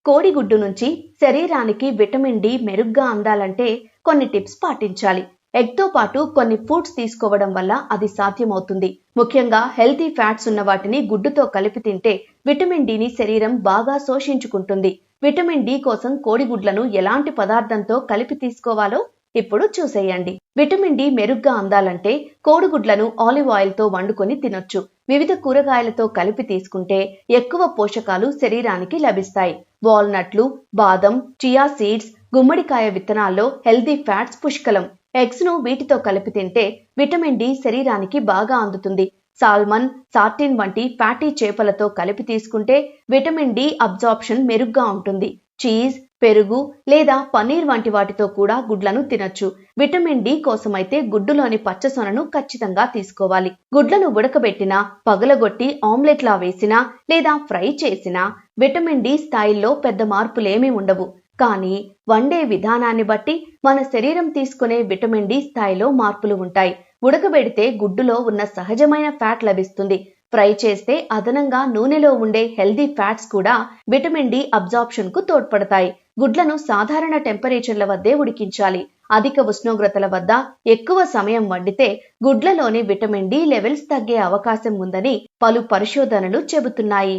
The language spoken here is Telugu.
కోడిగుడ్డు నుంచి శరీరానికి విటమిన్ డి మెరుగ్గా అందాలంటే కొన్ని టిప్స్ పాటించాలి. ఎగ్తో పాటు కొన్ని ఫుడ్స్ తీసుకోవడం వల్ల అది సాధ్యమవుతుంది. ముఖ్యంగా హెల్తీ ఫ్యాట్స్ ఉన్న వాటిని గుడ్డుతో కలిపి తింటే విటమిన్ డిని శరీరం బాగా శోషించుకుంటుంది. విటమిన్ డి కోసం కోడిగుడ్లను ఎలాంటి పదార్థంతో కలిపి తీసుకోవాలో ఇప్పుడు చూసేయండి. విటమిన్ డి మెరుగ్గా అందాలంటే కోడిగుడ్లను ఆలివ్ ఆయిల్ తో వండుకొని తినొచ్చు. వివిధ కూరగాయలతో కలిపి తీసుకుంటే ఎక్కువ పోషకాలు శరీరానికి లభిస్తాయి. వాల్నట్లు, బాదం, చియా సీడ్స్, గుమ్మడికాయ విత్తనాల్లో హెల్తీ ఫ్యాట్స్ పుష్కలం. ఎగ్స్ ను వీటితో కలిపి తింటే విటమిన్ డి శరీరానికి బాగా అందుతుంది. సాల్మన్, సార్టిన్ వంటి ఫ్యాటీ చేపలతో కలిపి తీసుకుంటే విటమిన్ డి అబ్జార్ప్షన్ మెరుగ్గా ఉంటుంది. చీజ్, పెరుగు లేదా పన్నీర్ వంటి వాటితో కూడా గుడ్లను తినొచ్చు. విటమిన్ డి కోసమైతే గుడ్డులోని పచ్చసొనను ఖచ్చితంగా తీసుకోవాలి. గుడ్లను ఉడకబెట్టినా, పగలగొట్టి ఆమ్లెట్లా వేసినా లేదా ఫ్రై చేసినా విటమిన్ డి స్థాయిల్లో పెద్ద మార్పులేమీ ఉండవు. కానీ వండే విధానాన్ని బట్టి మన శరీరం తీసుకునే విటమిన్ డి స్థాయిలో మార్పులు ఉంటాయి. ఉడకబెడితే గుడ్డులో ఉన్న సహజమైన ఫ్యాట్ లభిస్తుంది. ఫ్రై చేస్తే అదనంగా నూనెలో ఉండే హెల్దీ ఫ్యాట్స్ కూడా విటమిన్ డి అబ్జార్ప్షన్ కు తోడ్పడతాయి. గుడ్లను సాధారణ టెంపరేచర్ల వద్దే ఉడికించాలి. అధిక ఉష్ణోగ్రతల వద్ద ఎక్కువ సమయం వండితే గుడ్లలోని విటమిన్ డి లెవెల్స్ తగ్గే అవకాశం ఉందని పలు పరిశోధనలు చెబుతున్నాయి.